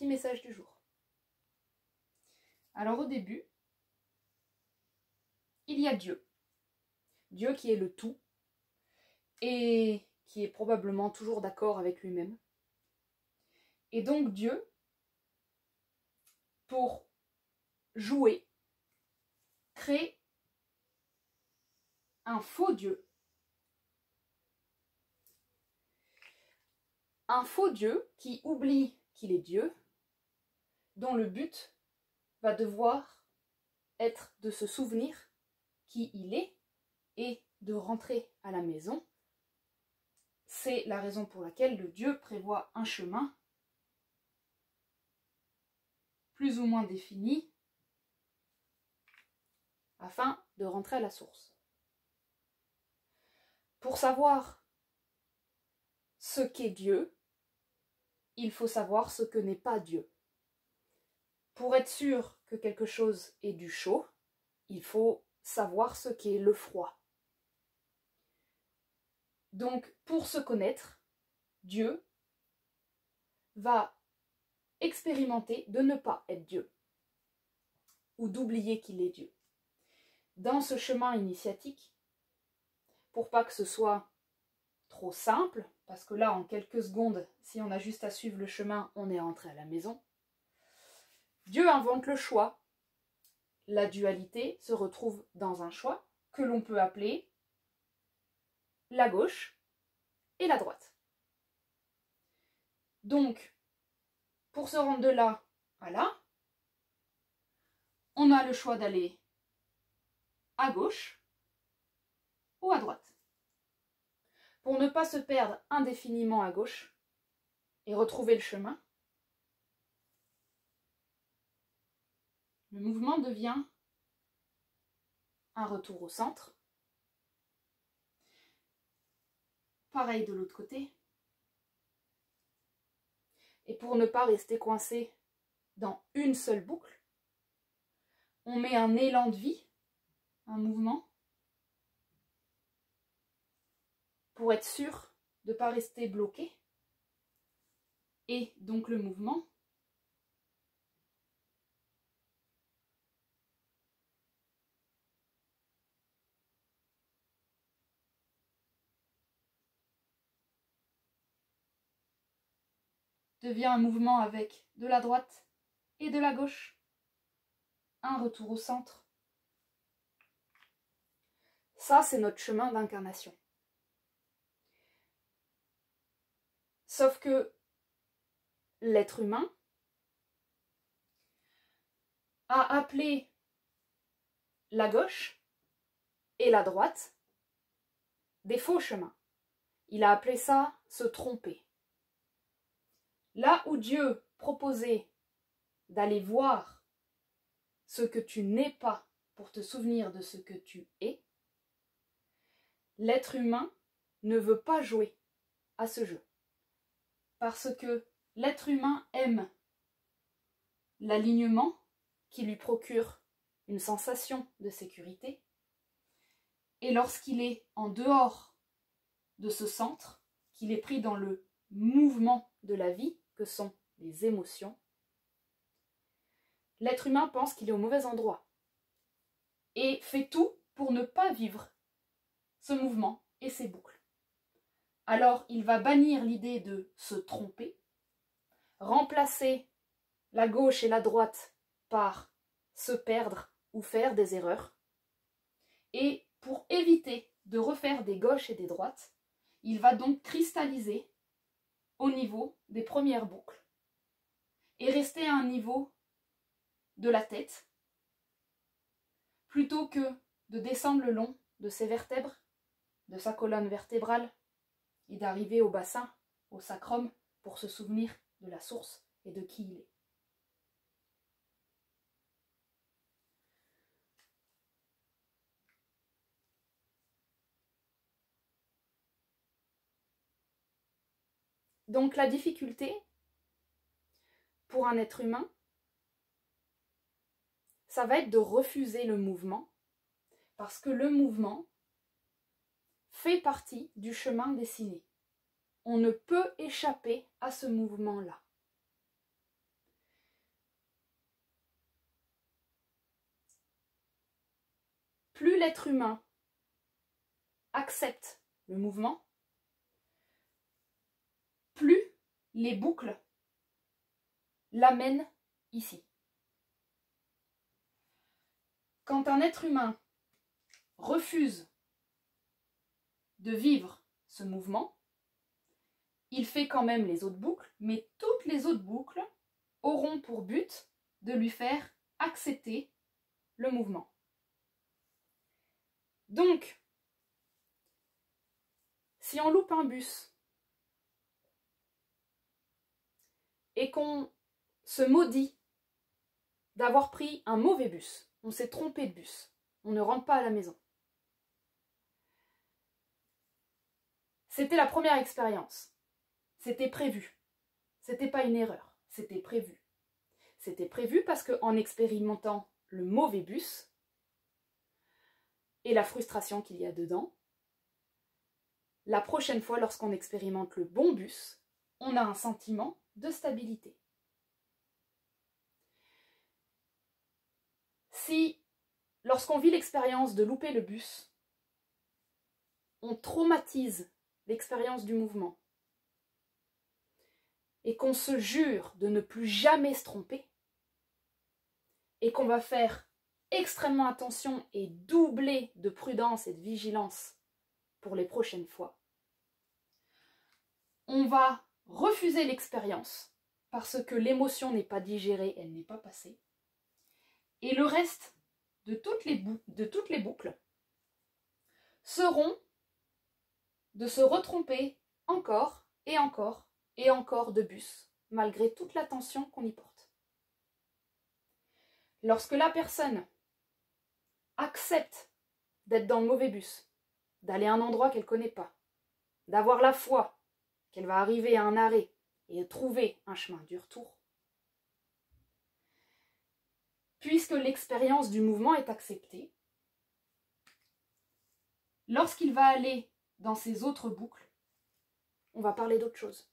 petit message du jour. Alors au début, il y a Dieu. Dieu qui est le tout et qui est probablement toujours d'accord avec lui-même. Et donc Dieu, pour jouer, crée un faux Dieu. Un faux Dieu qui oublie qu'il est Dieu, dont le but va devoir être de se souvenir qui il est et de rentrer à la maison. C'est la raison pour laquelle le Dieu prévoit un chemin plus ou moins défini afin de rentrer à la source. Pour savoir ce qu'est Dieu, il faut savoir ce que n'est pas Dieu. Pour être sûr que quelque chose est du chaud, il faut savoir ce qu'est le froid. Donc, pour se connaître, Dieu va expérimenter de ne pas être Dieu ou d'oublier qu'il est Dieu. Dans ce chemin initiatique, pour pas que ce soit trop simple, parce que là, en quelques secondes, si on a juste à suivre le chemin, on est rentré à la maison, Dieu invente le choix. La dualité se retrouve dans un choix que l'on peut appeler la gauche et la droite. Donc, pour se rendre de là à là, on a le choix d'aller à gauche ou à droite. Pour ne pas se perdre indéfiniment à gauche et retrouver le chemin, le mouvement devient un retour au centre. Pareil de l'autre côté. Et pour ne pas rester coincé dans une seule boucle, on met un élan de vie, un mouvement, pour être sûr de ne pas rester bloqué. Et donc le mouvement devient un mouvement avec de la droite et de la gauche. Un retour au centre. Ça, c'est notre chemin d'incarnation. Sauf que l'être humain a appelé la gauche et la droite des faux chemins. Il a appelé ça se tromper. Là où Dieu proposait d'aller voir ce que tu n'es pas pour te souvenir de ce que tu es, l'être humain ne veut pas jouer à ce jeu. Parce que l'être humain aime l'alignement qui lui procure une sensation de sécurité. Et lorsqu'il est en dehors de ce centre, qu'il est pris dans le mouvement de la vie, que sont les émotions, l'être humain pense qu'il est au mauvais endroit et fait tout pour ne pas vivre ce mouvement et ces boucles. Alors il va bannir l'idée de se tromper, remplacer la gauche et la droite par se perdre ou faire des erreurs. Et pour éviter de refaire des gauches et des droites, il va donc cristalliser au niveau des premières boucles et rester à un niveau de la tête plutôt que de descendre le long de ses vertèbres, de sa colonne vertébrale et d'arriver au bassin, au sacrum, pour se souvenir de la source et de qui il est. Donc la difficulté pour un être humain, ça va être de refuser le mouvement, parce que le mouvement fait partie du chemin dessiné. On ne peut échapper à ce mouvement-là. plus l'être humain accepte le mouvement, plus les boucles l'amènent ici. Quand un être humain refuse de vivre ce mouvement, il fait quand même les autres boucles, mais toutes les autres boucles auront pour but de lui faire accepter le mouvement. Donc, si on loupe un bus et qu'on se maudit d'avoir pris un mauvais bus, on s'est trompé de bus, on ne rentre pas à la maison. C'était la première expérience. C'était prévu. C'était pas une erreur, c'était prévu. C'était prévu parce qu'en expérimentant le mauvais bus et la frustration qu'il y a dedans, la prochaine fois, lorsqu'on expérimente le bon bus, on a un sentiment de stabilité. Si, lorsqu'on vit l'expérience de louper le bus, on traumatise l'expérience du mouvement et qu'on se jure de ne plus jamais se tromper et qu'on va faire extrêmement attention et doubler de prudence et de vigilance pour les prochaines fois, on va refuser l'expérience parce que l'émotion n'est pas digérée, elle n'est pas passée, et le reste de toutes les boucles seront de se retromper encore et encore et encore de bus, malgré toute l'attention qu'on y porte. Lorsque la personne accepte d'être dans le mauvais bus, d'aller à un endroit qu'elle ne connaît pas, d'avoir la foi qu'elle va arriver à un arrêt et trouver un chemin du retour, puisque l'expérience du mouvement est acceptée, lorsqu'il va aller dans ces autres boucles, on va parler d'autre chose,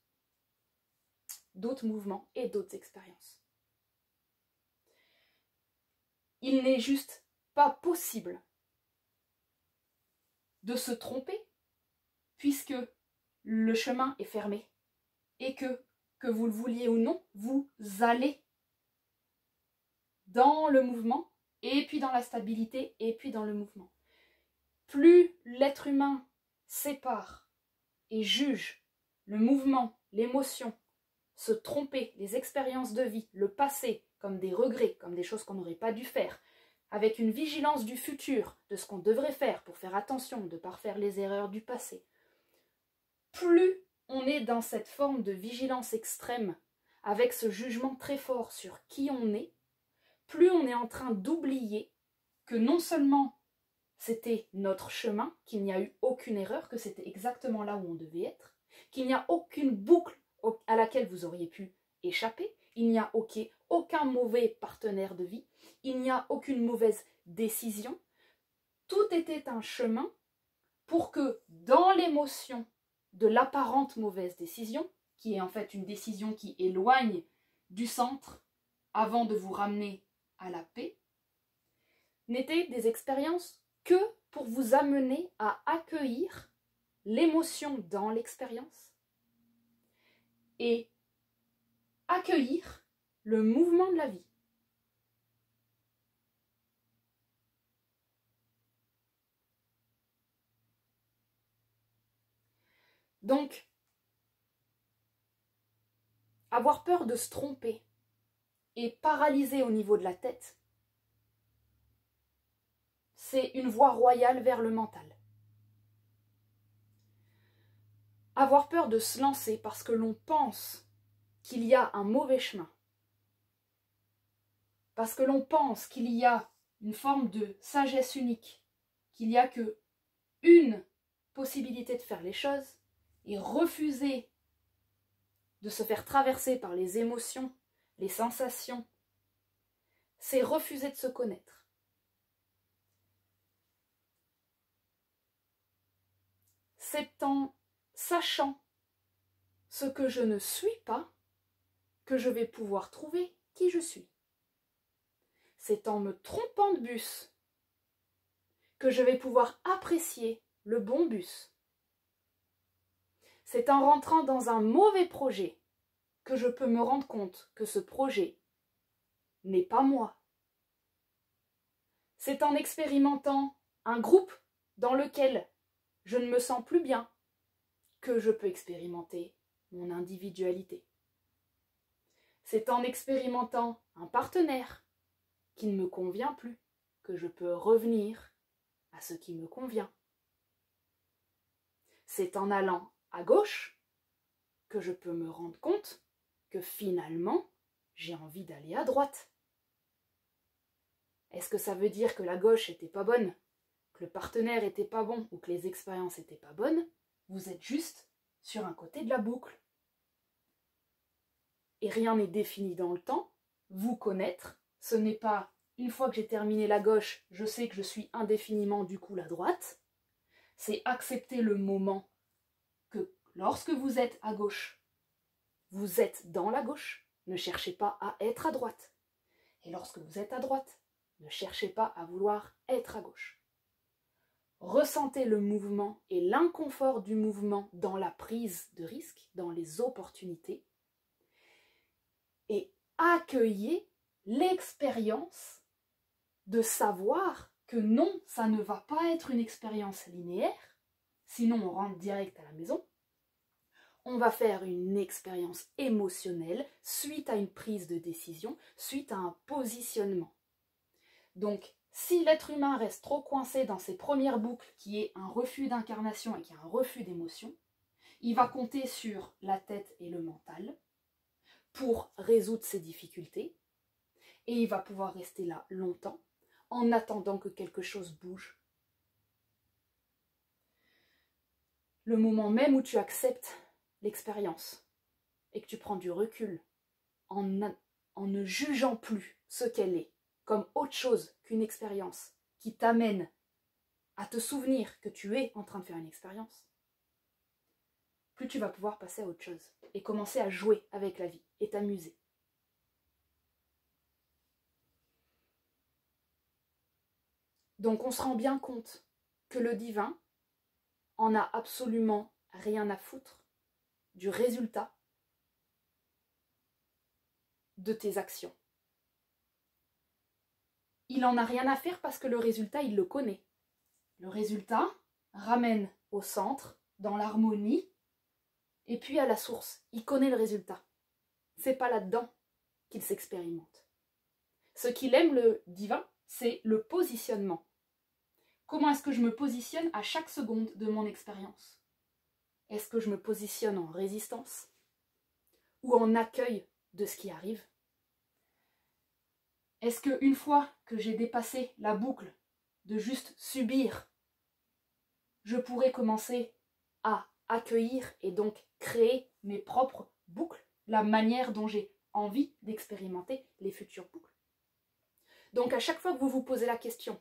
d'autres mouvements et d'autres expériences. Il n'est juste pas possible de se tromper puisque le chemin est fermé et que vous le vouliez ou non, vous allez dans le mouvement et puis dans la stabilité et puis dans le mouvement. Plus l'être humain sépare et juge le mouvement, l'émotion, se tromper, les expériences de vie, le passé, comme des regrets, comme des choses qu'on n'aurait pas dû faire, avec une vigilance du futur, de ce qu'on devrait faire pour faire attention de ne pas refaire les erreurs du passé. Plus on est dans cette forme de vigilance extrême, avec ce jugement très fort sur qui on est, plus on est en train d'oublier que non seulement c'était notre chemin, qu'il n'y a eu aucune erreur, que c'était exactement là où on devait être, qu'il n'y a aucune boucle à laquelle vous auriez pu échapper, il n'y a aucun mauvais partenaire de vie, il n'y a aucune mauvaise décision. Tout était un chemin pour que dans l'émotion de l'apparente mauvaise décision, qui est en fait une décision qui éloigne du centre avant de vous ramener à la paix, n'étaient des expériences que pour vous amener à accueillir l'émotion dans l'expérience et accueillir le mouvement de la vie. Donc, avoir peur de se tromper et paralyser au niveau de la tête, c'est une voie royale vers le mental. Avoir peur de se lancer parce que l'on pense qu'il y a un mauvais chemin, parce que l'on pense qu'il y a une forme de sagesse unique, qu'il n'y a que une possibilité de faire les choses, et refuser de se faire traverser par les émotions, les sensations, c'est refuser de se connaître. C'est en sachant ce que je ne suis pas que je vais pouvoir trouver qui je suis. C'est en me trompant de bus que je vais pouvoir apprécier le bon bus. C'est en rentrant dans un mauvais projet que je peux me rendre compte que ce projet n'est pas moi. C'est en expérimentant un groupe dans lequel je ne me sens plus bien que je peux expérimenter mon individualité. C'est en expérimentant un partenaire qui ne me convient plus que je peux revenir à ce qui me convient. C'est en allant à gauche que je peux me rendre compte que finalement, j'ai envie d'aller à droite. Est-ce que ça veut dire que la gauche n'était pas bonne, que le partenaire n'était pas bon ou que les expériences n'étaient pas bonnes? Vous êtes juste sur un côté de la boucle. Et rien n'est défini dans le temps. Vous connaître, ce n'est pas une fois que j'ai terminé la gauche, je sais que je suis indéfiniment du coup la droite. C'est accepter le moment que lorsque vous êtes à gauche, vous êtes dans la gauche. Ne cherchez pas à être à droite. Et lorsque vous êtes à droite, ne cherchez pas à vouloir être à gauche. Ressentez le mouvement et l'inconfort du mouvement dans la prise de risque, dans les opportunités. Et accueillez l'expérience de savoir que non, ça ne va pas être une expérience linéaire, sinon on rentre direct à la maison. On va faire une expérience émotionnelle suite à une prise de décision, suite à un positionnement. Donc, si l'être humain reste trop coincé dans ses premières boucles, qui est un refus d'incarnation et qui est un refus d'émotion, il va compter sur la tête et le mental pour résoudre ses difficultés, et il va pouvoir rester là longtemps en attendant que quelque chose bouge. Le moment même où tu acceptes l'expérience et que tu prends du recul en ne jugeant plus ce qu'elle est comme autre chose qu'une expérience qui t'amène à te souvenir que tu es en train de faire une expérience, plus tu vas pouvoir passer à autre chose et commencer à jouer avec la vie et t'amuser. Donc on se rend bien compte que le divin en a absolument rien à foutre du résultat de tes actions. Il en a rien à faire parce que le résultat, il le connaît. Le résultat ramène au centre, dans l'harmonie, et puis à la source. Il connaît le résultat. C'est pas là-dedans qu'il s'expérimente. Ce qu'il aime, le divin, c'est le positionnement. Comment est-ce que je me positionne à chaque seconde de mon expérience? Est-ce que je me positionne en résistance ou en accueil de ce qui arrive? Est-ce qu'une fois que j'ai dépassé la boucle de juste subir, je pourrais commencer à accueillir et donc créer mes propres boucles, la manière dont j'ai envie d'expérimenter les futures boucles? Donc à chaque fois que vous vous posez la question,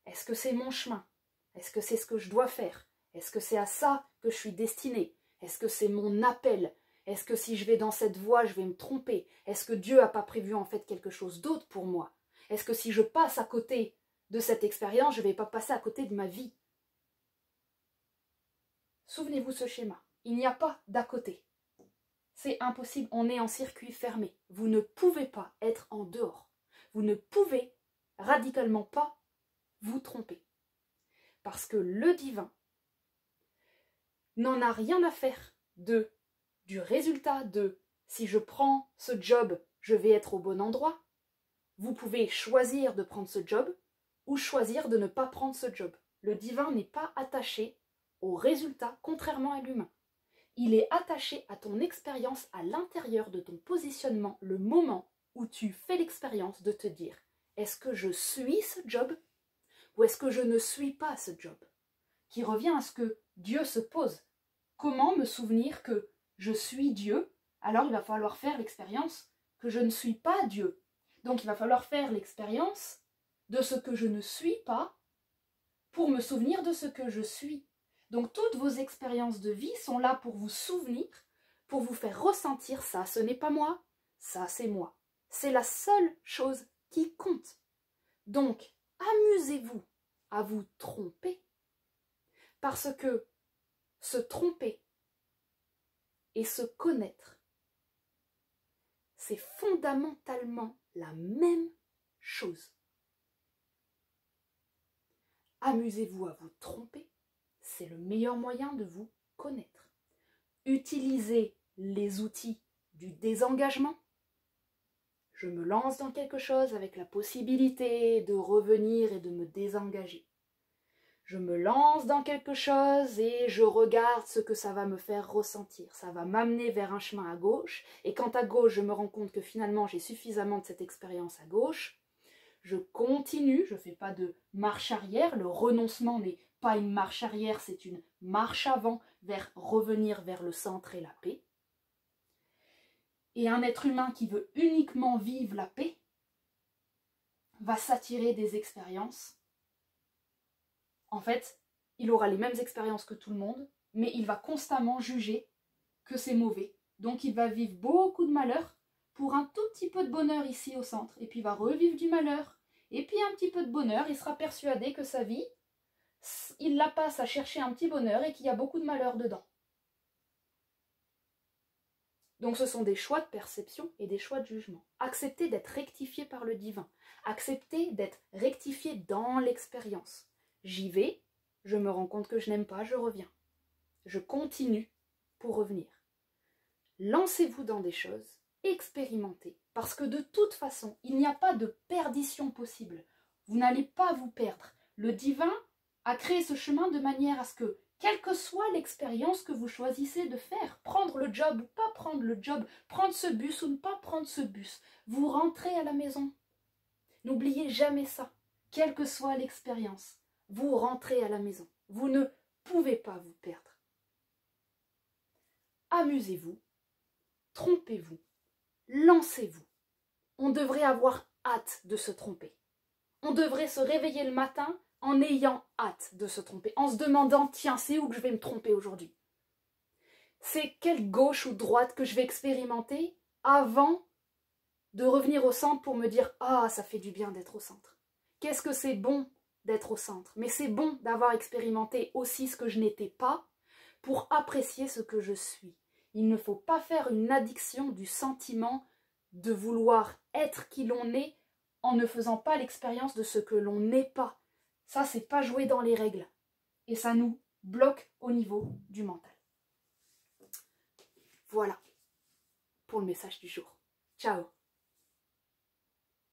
est-ce que c'est mon chemin? Est-ce que c'est ce que je dois faire? Est-ce que c'est à ça que je suis destinée? Est-ce que c'est mon appel? Est-ce que si je vais dans cette voie, je vais me tromper? Est-ce que Dieu n'a pas prévu en fait quelque chose d'autre pour moi? Est-ce que si je passe à côté de cette expérience, je ne vais pas passer à côté de ma vie? Souvenez-vous ce schéma. Il n'y a pas d'à côté. C'est impossible, on est en circuit fermé. Vous ne pouvez pas être en dehors. Vous ne pouvez radicalement pas vous tromper. Parce que le divin n'en a rien à faire du résultat de si je prends ce job, je vais être au bon endroit. Vous pouvez choisir de prendre ce job ou choisir de ne pas prendre ce job. Le divin n'est pas attaché au résultat, contrairement à l'humain. Il est attaché à ton expérience à l'intérieur de ton positionnement, le moment où tu fais l'expérience de te dire « Est-ce que je suis ce job ou est-ce que je ne suis pas ce job ?» Qui revient à ce que Dieu se pose. Comment me souvenir que je suis Dieu? Alors il va falloir faire l'expérience que je ne suis pas Dieu. Donc il va falloir faire l'expérience de ce que je ne suis pas pour me souvenir de ce que je suis. Donc toutes vos expériences de vie sont là pour vous souvenir, pour vous faire ressentir ça, ce n'est pas moi, ça c'est moi. C'est la seule chose qui compte. Donc amusez-vous à vous tromper. Parce que se tromper et se connaître, c'est fondamentalement la même chose. Amusez-vous à vous tromper, c'est le meilleur moyen de vous connaître. Utilisez les outils du désengagement. Je me lance dans quelque chose avec la possibilité de revenir et de me désengager. Je me lance dans quelque chose et je regarde ce que ça va me faire ressentir. Ça va m'amener vers un chemin à gauche. Et quand à gauche, je me rends compte que finalement, j'ai suffisamment de cette expérience à gauche, je continue, je ne fais pas de marche arrière. Le renoncement n'est pas une marche arrière, c'est une marche avant vers revenir vers le centre et la paix. Et un être humain qui veut uniquement vivre la paix va s'attirer des expériences. En fait, il aura les mêmes expériences que tout le monde, mais il va constamment juger que c'est mauvais. Donc il va vivre beaucoup de malheur pour un tout petit peu de bonheur ici au centre. Et puis il va revivre du malheur. Et puis un petit peu de bonheur, il sera persuadé que sa vie, il la passe à chercher un petit bonheur et qu'il y a beaucoup de malheur dedans. Donc ce sont des choix de perception et des choix de jugement. Accepter d'être rectifié par le divin. Accepter d'être rectifié dans l'expérience. J'y vais, je me rends compte que je n'aime pas, je reviens. Je continue pour revenir. Lancez-vous dans des choses, expérimentez, parce que de toute façon, il n'y a pas de perdition possible. Vous n'allez pas vous perdre. Le divin a créé ce chemin de manière à ce que, quelle que soit l'expérience que vous choisissez de faire, prendre le job ou pas prendre le job, prendre ce bus ou ne pas prendre ce bus, vous rentrez à la maison. N'oubliez jamais ça, quelle que soit l'expérience. Vous rentrez à la maison. Vous ne pouvez pas vous perdre. Amusez-vous, trompez-vous, lancez-vous. On devrait avoir hâte de se tromper. On devrait se réveiller le matin en ayant hâte de se tromper, en se demandant, tiens, c'est où que je vais me tromper aujourd'hui? C'est quelle gauche ou droite que je vais expérimenter avant de revenir au centre pour me dire, ah, ça fait du bien d'être au centre. Qu'est-ce que c'est bon d'être au centre? Mais c'est bon d'avoir expérimenté aussi ce que je n'étais pas pour apprécier ce que je suis. Il ne faut pas faire une addiction du sentiment de vouloir être qui l'on est en ne faisant pas l'expérience de ce que l'on n'est pas. Ça, c'est pas jouer dans les règles. Et ça nous bloque au niveau du mental. Voilà pour le message du jour. Ciao!